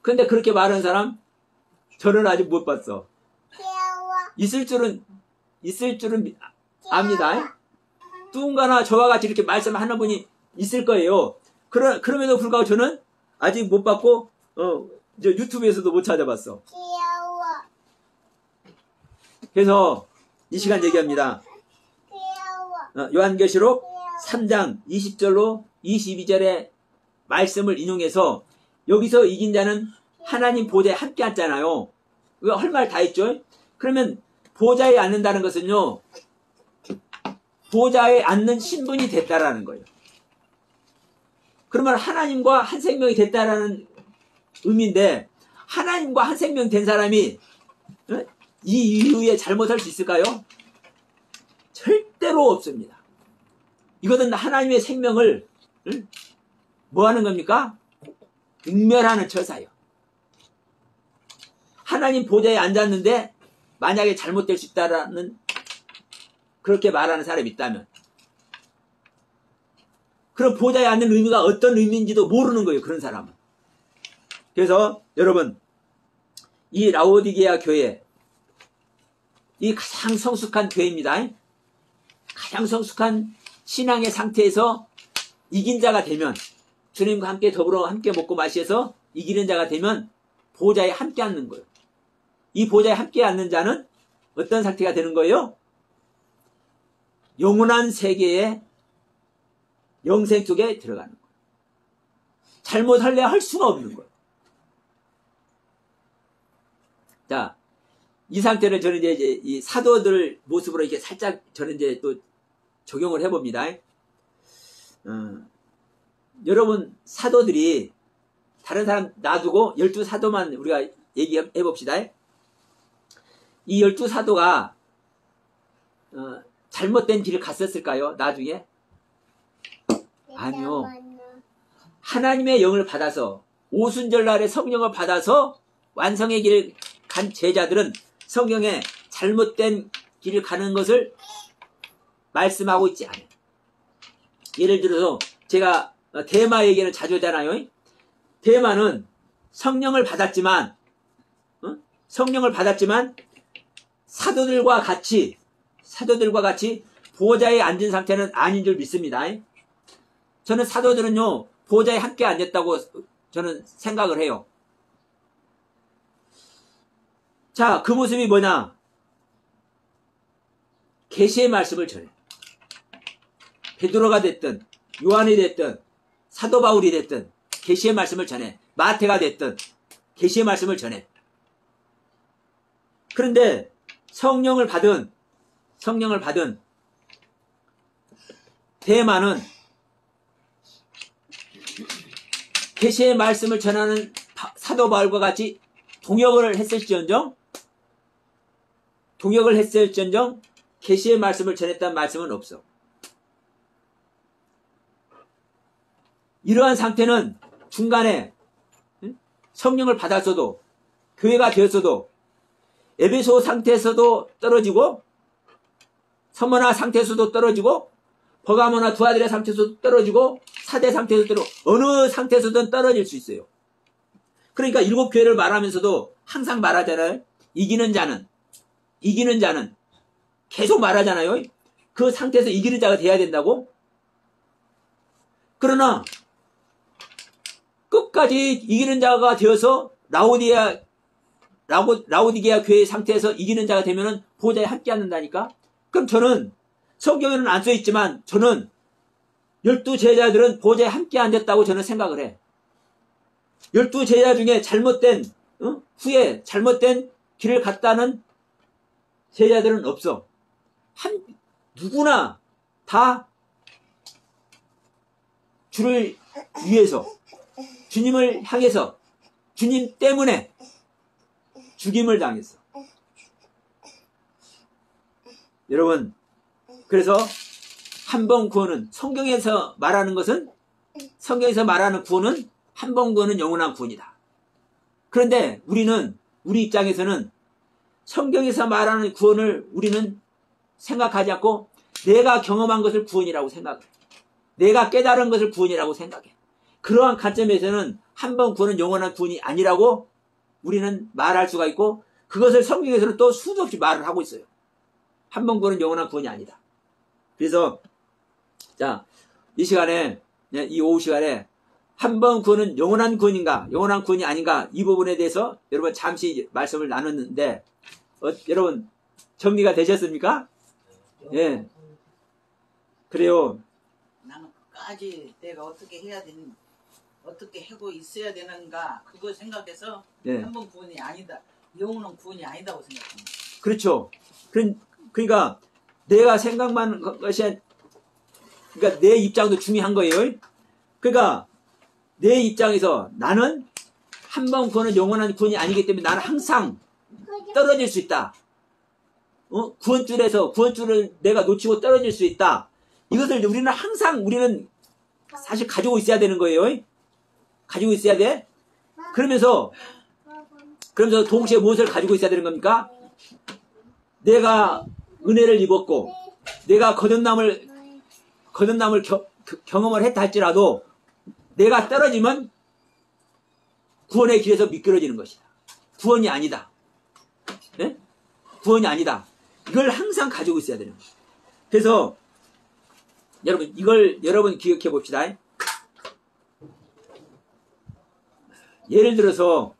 Speaker 1: 그런데 그렇게 말하는 사람 저는 아직 못 봤어. 있을 줄은 압니다. 누군가나 저와 같이 이렇게 말씀하는 분이 있을 거예요. 그럼에도 불구하고 저는 아직 못 봤고 저 유튜브에서도 못 찾아봤어. 그래서 이 시간 얘기합니다. 요한계시록 3장 20절로 22절의 말씀을 인용해서 여기서 이긴 자는 하나님 보좌에 함께 앉잖아요. 할 말 다 했죠? 그러면 보좌에 앉는다는 것은요. 보좌에 앉는 신분이 됐다라는 거예요. 그러면 하나님과 한 생명이 됐다라는 의미인데 하나님과 한 생명 된 사람이 이 이후에 잘못할 수 있을까요? 절대로 없습니다. 이것은 하나님의 생명을 뭐 하는 겁니까? 능멸하는 처사예요. 하나님 보좌에 앉았는데 만약에 잘못될 수 있다라는 그렇게 말하는 사람이 있다면 그럼 보좌에 앉는 의미가 어떤 의미인지도 모르는 거예요. 그런 사람은. 그래서 여러분 이 라오디게아 교회 이 가장 성숙한 교회입니다. 가장 성숙한 신앙의 상태에서 이긴 자가 되면 주님과 함께 더불어 함께 먹고 마시면서 이기는 자가 되면 보좌에 함께 앉는 거예요. 이 보좌에 함께 앉는 자는 어떤 상태가 되는 거예요? 영원한 세계의 영생 속에 들어가는 거예요. 잘못할래 할 수가 없는 거예요. 자, 이 상태를 저는 이제 이 사도들 모습으로 이렇게 살짝 저는 이제 또 적용을 해봅니다. 여러분 사도들이 다른 사람 놔두고 12사도만 우리가 얘기해 봅시다. 이 12사도가 잘못된 길을 갔었을까요? 나중에? 아니요. 하나님의 영을 받아서 오순절날에 성령을 받아서 완성의 길을 간 제자들은 성경에 잘못된 길을 가는 것을 말씀하고 있지 않아요. 예를 들어서 제가 데마 얘기는 자주 하잖아요. 데마는 성령을 받았지만 사도들과 같이 보좌에 앉은 상태는 아닌 줄 믿습니다. 저는 사도들은요 보좌에 함께 앉았다고 저는 생각을 해요. 자, 그 모습이 뭐냐? 계시의 말씀을 전해. 베드로가 됐든 요한이 됐든 사도 바울이 됐든 계시의 말씀을 전해. 마태가 됐든 계시의 말씀을 전해. 그런데 성령을 받은 대만은 계시의 말씀을 전하는 사도 바울과 같이 동역을 했을지언정 계시의 말씀을 전했다는 말씀은 없어. 이러한 상태는 중간에 성령을 받았어도 교회가 되었어도 에베소 상태에서도 떨어지고 서머나 상태에서도 떨어지고 버가모나 두아디라 상태에서도 떨어지고 사대 상태에서도 떨어지고 어느 상태에서든 떨어질 수 있어요. 그러니까 일곱 교회를 말하면서도 항상 말하잖아요. 이기는 자는 계속 말하잖아요. 그 상태에서 이기는 자가 돼야 된다고. 그러나 끝까지 이기는 자가 되어서 라오디게아 교회의 상태에서 이기는 자가 되면은 보좌에 함께 앉는다니까. 그럼 저는 성경에는 안 써있지만 저는 12제자들은 보좌에 함께 앉았다고 저는 생각을 해. 12제자 중에 후에 잘못된 길을 갔다는 제자들은 없어. 누구나 다 주를 위해서, 주님을 향해서, 주님 때문에 죽임을 당했어. 여러분, 그래서 한 번 구원은, 성경에서 말하는 구원은 한 번 구원은 영원한 구원이다. 그런데 우리 입장에서는 성경에서 말하는 구원을 우리는 생각하지 않고 내가 경험한 것을 구원이라고 생각해. 내가 깨달은 것을 구원이라고 생각해. 그러한 관점에서는 한 번 구원은 영원한 구원이 아니라고 우리는 말할 수가 있고, 그것을 성경에서는 또 수도 없이 말을 하고 있어요. 한 번 구원은 영원한 구원이 아니다. 그래서 자, 이 오후 시간에 한 번 구원은 영원한 구원인가 영원한 구원이 아닌가, 이 부분에 대해서 여러분 잠시 말씀을 나눴는데 여러분 정리가 되셨습니까? 예. 그래요.
Speaker 2: 나는 끝까지 내가 어떻게 하고 있어야 되는가, 그거 생각해서
Speaker 1: 예.
Speaker 2: 한 번 구원이 아니다, 영원한 구원이 아니다고 생각합니다.
Speaker 1: 그렇죠. 그러니까 내가 생각만 것이, 그러니까 내 입장도 중요한 거예요. 그러니까 내 입장에서 나는 한 번 구원은 영원한 구원이 아니기 때문에 나는 항상 떨어질 수 있다. 구원줄을 내가 놓치고 떨어질 수 있다. 이것을 우리는 사실 가지고 있어야 되는 거예요. 가지고 있어야 돼. 그러면서 동시에 무엇을 가지고 있어야 되는 겁니까? 내가 은혜를 입었고 내가 거듭남을 경험을 했다 할지라도 내가 떨어지면 구원의 길에서 미끄러지는 것이다. 구원이 아니다. 네? 구원이 아니다. 이걸 항상 가지고 있어야 되는 거예요. 그래서 여러분 기억해 봅시다. 예를 들어서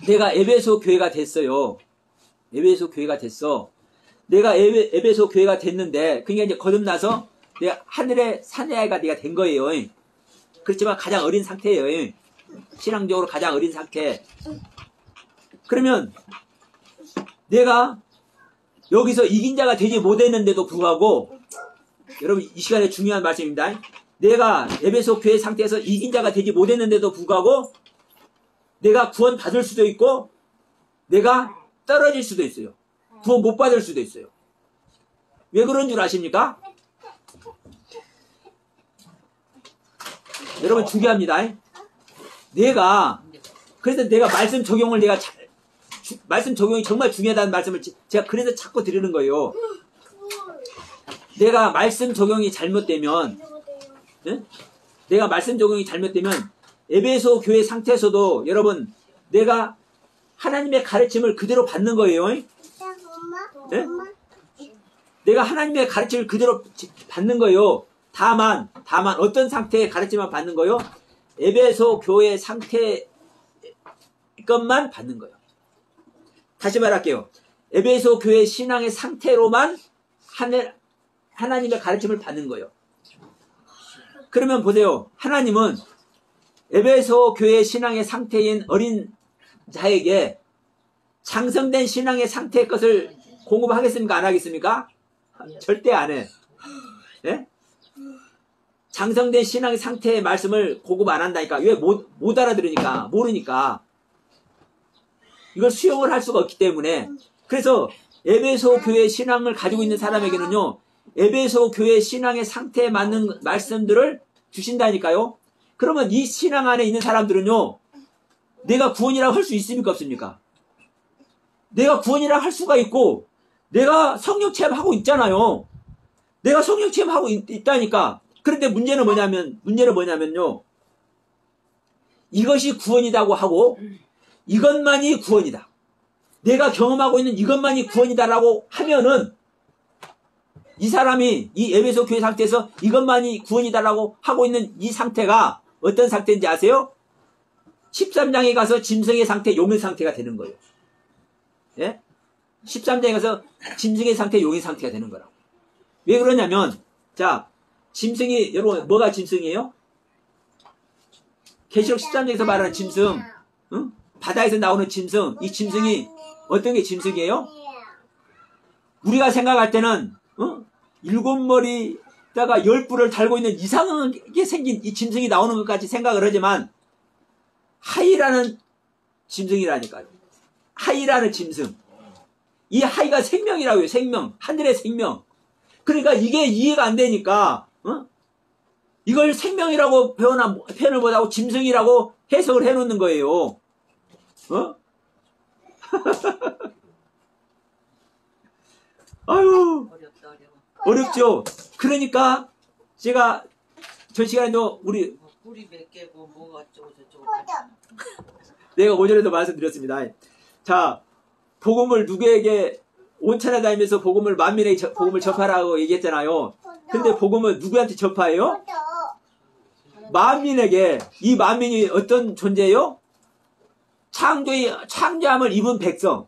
Speaker 1: 내가 에베소 교회가 됐어요. 에베소 교회가 됐어. 내가 에베소 교회가 됐는데, 그러니까 이제 거듭나서 내가 하늘의 사내아이가 내가 된 거예요. 그렇지만 가장 어린 상태예요. 신앙적으로 가장 어린 상태. 그러면 내가 여기서 이긴 자가 되지 못했는데도 불구하고, 여러분 이 시간에 중요한 말씀입니다. 내가 에베소 교회 상태에서 이긴 자가 되지 못했는데도 불구하고 내가 구원 받을 수도 있고 내가 떨어질 수도 있어요. 구원 못 받을 수도 있어요. 왜 그런 줄 아십니까? 여러분 중요합니다. 그래서 내가 말씀 적용을 말씀 적용이 정말 중요하다는 말씀을 제가 그래서 자꾸 드리는 거예요. 내가 말씀 적용이 잘못되면, 네? 내가 말씀 적용이 잘못되면 에베소 교회 상태에서도 여러분 내가 하나님의 가르침을 그대로 받는 거예요. 네? 내가 하나님의 가르침을 그대로 받는 거예요. 다만 어떤 상태의 가르침만 받는 거예요? 에베소 교회 상태 것만 받는 거예요. 다시 말할게요. 에베소 교회 신앙의 상태로만 하나님의 가르침을 받는 거예요. 그러면 보세요. 하나님은 에베소 교회 신앙의 상태인 어린 자에게 장성된 신앙의 상태의 것을 공급하겠습니까? 안 하겠습니까? 절대 안 해. 예? 장성된 신앙의 상태의 말씀을 공급 안 한다니까. 왜? 못 알아들으니까. 모르니까. 이걸 수용을 할 수가 없기 때문에. 그래서 에베소 교회 신앙을 가지고 있는 사람에게는요, 에베소 교회 신앙의 상태에 맞는 말씀들을 주신다니까요. 그러면 이 신앙 안에 있는 사람들은요, 내가 구원이라고 할 수 있습니까? 없습니까? 내가 구원이라고 할 수가 있고, 내가 성령 체험하고 있잖아요. 내가 성령 체험하고 있다니까. 그런데 문제는 뭐냐면요, 이것이 구원이라고 하고, 이것만이 구원이다. 내가 경험하고 있는 이것만이 구원이다라고 하면은, 이 사람이 이 에베소 교회 상태에서 이것만이 구원이다라고 하고 있는 이 상태가 어떤 상태인지 아세요? 13장에 가서 짐승의 상태, 용의 상태가 되는 거예요. 예? 13장에 가서 짐승의 상태, 용의 상태가 되는 거라고. 왜 그러냐면, 자, 짐승이, 여러분, 뭐가 짐승이에요? 계시록 13장에서 말하는 짐승, 응? 바다에서 나오는 짐승, 이 짐승이 어떤 게 짐승이에요? 우리가 생각할 때는, 일곱 머리다가 10뿔을 달고 있는 이상하게 생긴 이 짐승이 나오는 것까지 생각을 하지만, 하이라는 짐승이라니까요. 하이라는 짐승. 이 하이가 생명이라고요. 생명. 하늘의 생명. 그러니까 이게 이해가 안 되니까, 이걸 생명이라고 표현을 못하고 짐승이라고 해석을 해놓는 거예요. 아유, 어렵죠? 그러니까 제가 전 시간에도 우리
Speaker 2: 뿔이 몇 개고 뭐가 어쩌고 저쩌고
Speaker 1: 내가 오전에도 말씀드렸습니다. 자, 복음을 누구에게 온천에 다니면서 복음을 만민에게 복음을 접하라고 얘기했잖아요. 근데 복음을 누구한테 접하예요? 만민에게. 이 만민이 어떤 존재예요? 창조함을 입은 백성,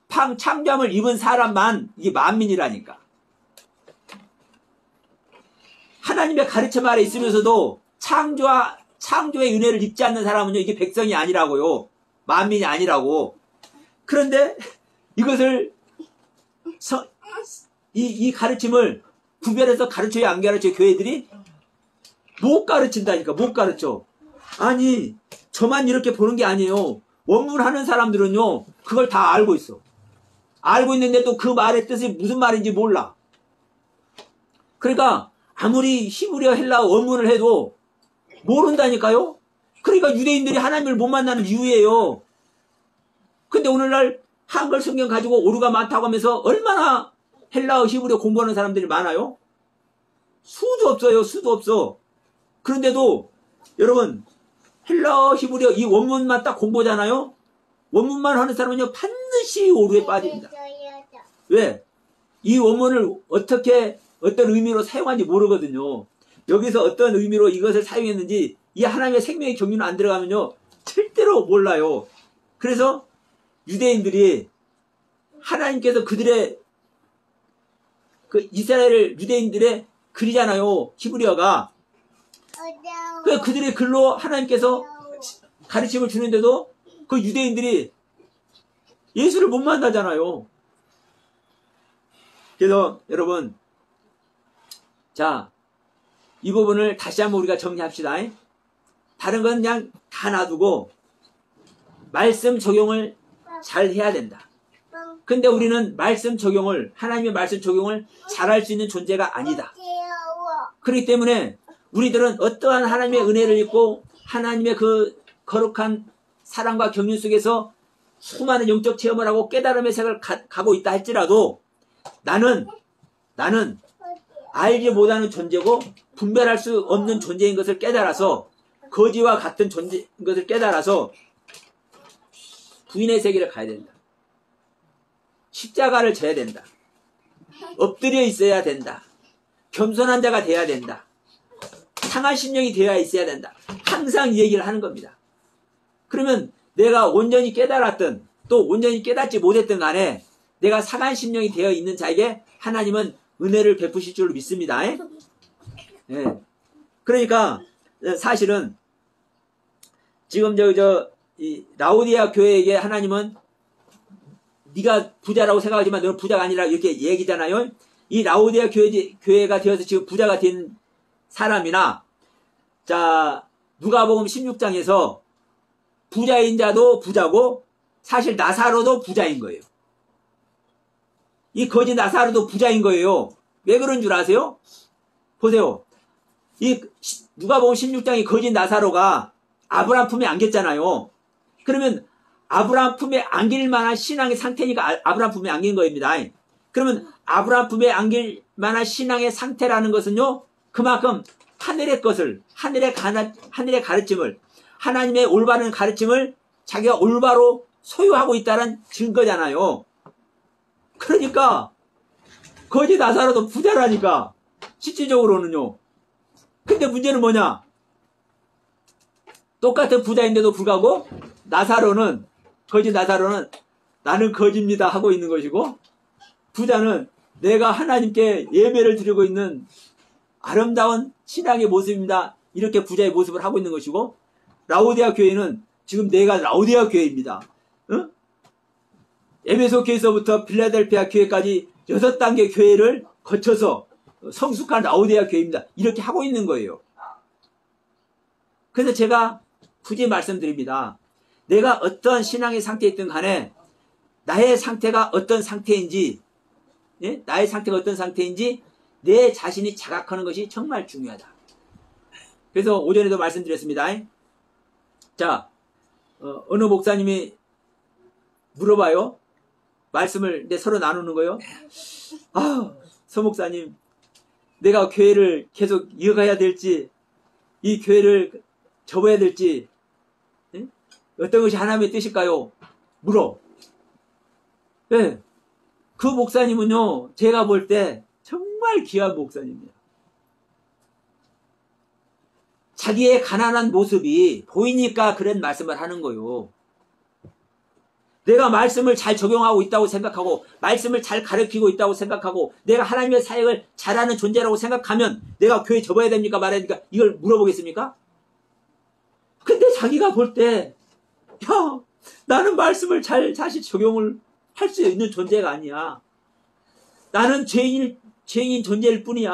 Speaker 1: 창조함을 입은 사람만 이게 만민이라니까. 하나님의 가르침 아래 있으면서도 창조의 은혜를 입지 않는 사람은요, 이게 백성이 아니라고요. 만민이 아니라고. 그런데 이것을 이 가르침을 구별해서 가르쳐야 안 가르쳐 교회들이 못 가르친다니까. 못 가르쳐. 아니, 저만 이렇게 보는 게 아니에요. 원문하는 사람들은요, 그걸 다 알고 있어. 알고 있는데도 그 말의 뜻이 무슨 말인지 몰라. 그러니까 아무리 히브리어 헬라어 원문을 해도 모른다니까요. 그러니까 유대인들이 하나님을 못 만나는 이유예요. 근데 오늘날 한글 성경 가지고 오류가 많다고 하면서 얼마나 헬라어 히브리어 공부하는 사람들이 많아요? 수도 없어요. 수도 없어. 그런데도 여러분, 헬라어 히브리어 이 원문만 딱 공부하잖아요. 원문만 하는 사람은요, 반드시 오류에 빠집니다. 왜? 이 원문을 어떤 의미로 사용하는지 모르거든요. 여기서 어떤 의미로 이것을 사용했는지 이 하나님의 생명의 경륜은 안 들어가면요, 절대로 몰라요. 그래서 유대인들이 하나님께서 그들의 이스라엘 유대인들의 글이잖아요. 히브리어가. 그들의 글로 하나님께서 가르침을 주는데도 그 유대인들이 예수를 못 만나잖아요. 그래서 여러분, 자, 이 부분을 다시 한번 우리가 정리합시다. 다른 건 그냥 다 놔두고 말씀 적용을 잘 해야 된다. 근데 우리는 하나님의 말씀 적용을 잘할 수 있는 존재가 아니다. 그렇기 때문에 우리들은 어떠한 하나님의 은혜를 입고 하나님의 그 거룩한 사랑과 경륜 속에서 수많은 영적 체험을 하고 깨달음의 세계를 가고 있다 할지라도 나는 알지 못하는 존재고 분별할 수 없는 존재인 것을 깨달아서 거지와 같은 존재인 것을 깨달아서 부인의 세계를 가야 된다. 십자가를 져야 된다. 엎드려 있어야 된다. 겸손한 자가 돼야 된다. 상한 심령이 되어야 있어야 된다. 항상 이 얘기를 하는 겁니다. 그러면 내가 온전히 깨달았든 또 온전히 깨닫지 못했든 간에 내가 상한 심령이 되어 있는 자에게 하나님은 은혜를 베푸실 줄 믿습니다. 예. 그러니까 사실은 지금 이 라오디아 교회에게 하나님은 네가 부자라고 생각하지만 너는 부자가 아니라 이렇게 얘기잖아요. 이 라오디아 교회가 되어서 지금 부자가 된 사람이나, 자, 누가복음 16장에서 부자인 자도 부자고 사실 나사로도 부자인 거예요. 이 거지 나사로도 부자인 거예요. 왜 그런 줄 아세요? 보세요. 이 누가복음 16장의 거지 나사로가 아브라함 품에 안겼잖아요. 그러면 아브라함 품에 안길 만한 신앙의 상태니까 아브라함 품에 안긴 거입니다. 그러면 아브라함 품에 안길 만한 신앙의 상태라는 것은요, 그만큼 하늘의 것을, 하늘의 가르침을, 하나님의 올바른 가르침을 자기가 올바로 소유하고 있다는 증거잖아요. 그러니까 거지 나사로도 부자라니까, 실질적으로는요. 근데 문제는 뭐냐? 똑같은 부자인데도 불구하고 거지 나사로는 나는 거지입니다 하고 있는 것이고, 부자는 내가 하나님께 예배를 드리고 있는 아름다운 신앙의 모습입니다, 이렇게 부자의 모습을 하고 있는 것이고, 라오디아 교회는 지금 내가 라오디아 교회입니다. 어? 에베소 교회에서부터 빌라델피아 교회까지 6단계 교회를 거쳐서 성숙한 라오디아 교회입니다, 이렇게 하고 있는 거예요. 그래서 제가 굳이 말씀드립니다. 내가 어떤 신앙의 상태에 있든 간에 나의 상태가 어떤 상태인지, 나의 상태가 어떤 상태인지 내 자신이 자각하는 것이 정말 중요하다. 그래서 오전에도 말씀드렸습니다. 자, 어느 목사님이 물어봐요. 말씀을 서로 나누는 거요. 아, 서 목사님, 내가 교회를 계속 이어가야 될지, 이 교회를 접어야 될지, 어떤 것이 하나님의 뜻일까요? 물어. 네. 그 목사님은요, 제가 볼 때 정말 귀한 목사님이에요. 자기의 가난한 모습이 보이니까 그런 말씀을 하는 거예요. 내가 말씀을 잘 적용하고 있다고 생각하고, 말씀을 잘 가르치고 있다고 생각하고, 내가 하나님의 사역을 잘하는 존재라고 생각하면 내가 교회 접어야 됩니까 말아야 됩니까? 이걸 물어보겠습니까? 근데 자기가 볼 때, 야, 나는 말씀을 잘 사실 적용을 할 수 있는 존재가 아니야. 나는 죄인 존재일 뿐이야.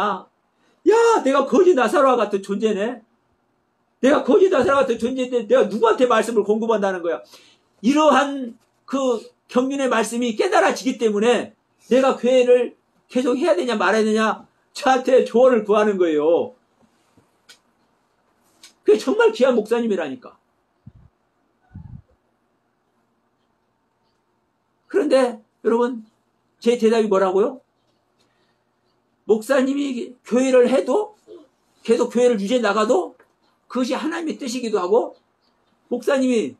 Speaker 1: 야, 내가 거지 나사로와 같은 존재네. 내가 거지 나사로와 같은 존재인데 내가 누구한테 말씀을 공급한다는 거야. 이러한 그 경륜의 말씀이 깨달아지기 때문에 내가 교회를 계속 해야 되냐 말아야 되냐 저한테 조언을 구하는 거예요. 그게 정말 귀한 목사님이라니까. 그런데 여러분, 제 대답이 뭐라고요? 목사님이 교회를 해도, 계속 교회를 유지해 나가도 그것이 하나님의 뜻이기도 하고, 목사님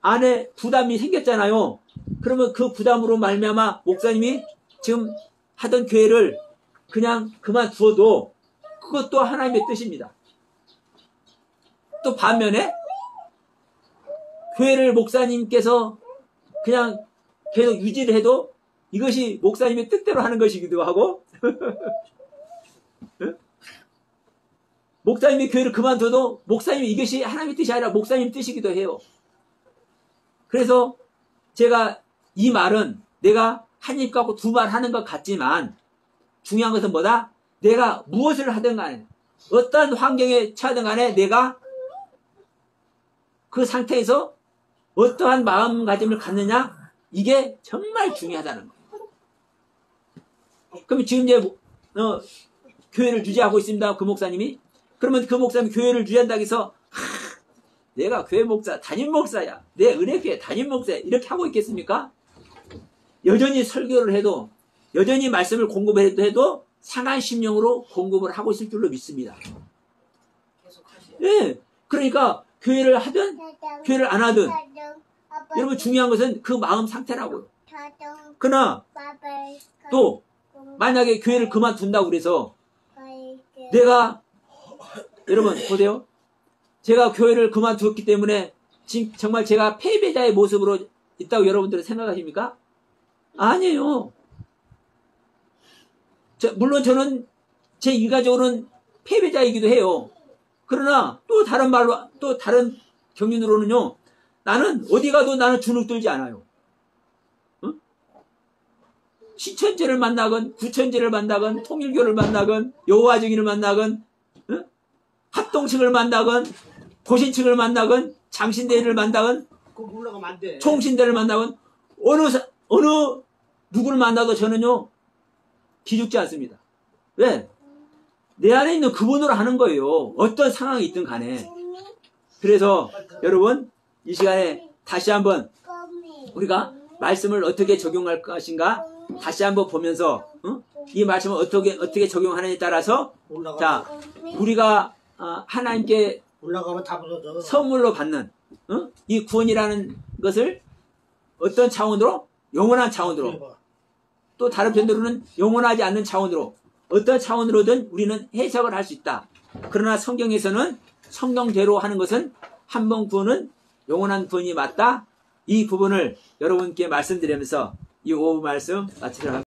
Speaker 1: 안에 부담이 생겼잖아요. 그러면 그 부담으로 말미암아 목사님이 지금 하던 교회를 그냥 그만두어도 그것도 하나님의 뜻입니다. 또 반면에 교회를 목사님께서 그냥 계속 유지를 해도 이것이 목사님의 뜻대로 하는 것이기도 하고 목사님이 교회를 그만둬도 목사님이 이것이 하나님의 뜻이 아니라 목사님 뜻이기도 해요. 그래서 제가 이 말은 내가 한 입 갖고 두 말 하는 것 같지만 중요한 것은 뭐다? 내가 무엇을 하든 간에 어떤 환경에 처하든 간에 내가 그 상태에서 어떠한 마음가짐을 갖느냐, 이게 정말 중요하다는 거예요. 그럼 지금 이제 교회를 유지하고 있습니다, 그 목사님이. 그러면 그 목사님이 교회를 유지한다고 해서 내가 교회 목사, 담임 목사야, 내 은혜교회 담임 목사야, 이렇게 하고 있겠습니까? 여전히 설교를 해도, 여전히 말씀을 공급해도 상한 심령으로 공급을 하고 있을 줄로 믿습니다.
Speaker 2: 계속 하셔야
Speaker 1: 네. 그러니까 교회를 하든 교회를 안 하든 여러분 중요한 것은 그 마음 상태라고요. 그러나 또 만약에 교회를 그만둔다고 그래서 내가, 여러분 보세요. 제가 교회를 그만두었기 때문에 지금 정말 제가 패배자의 모습으로 있다고 여러분들은 생각하십니까? 아니에요. 물론 저는 제 일가적으로는 패배자이기도 해요. 그러나 또 다른 말로, 또 다른 경륜으로는요, 나는 어디 가도 나는 주눅 들지 않아요. 응? 시천제를 만나건, 구천제를 만나건, 통일교를 만나건, 여호와 증인을 만나건, 응? 합동층을 만나건, 고신층을 만나건, 장신대를 만나건, 총신대를 만나건, 어느 누구를 만나도 저는요, 기죽지 않습니다. 왜? 내 안에 있는 그분으로 하는 거예요. 어떤 상황이 있든 간에. 그래서 여러분, 이 시간에 다시 한번 우리가 말씀을 어떻게 적용할 것인가 다시 한번 보면서 이 말씀을 어떻게 적용하느냐에 따라서 자, 우리가 하나님께
Speaker 3: 올라가면 다 부서져.
Speaker 1: 선물로 받는 이 구원이라는 것을 어떤 차원으로? 영원한 차원으로. 또 다른 편으로는 영원하지 않는 차원으로 어떤 차원으로든 우리는 해석을 할 수 있다. 그러나 성경에서는 성경대로 하는 것은 한 번 구원은 영원한 구원이 맞다. 이 부분을 여러분께 말씀드리면서 이 오후 말씀 마치도록 하겠습니다.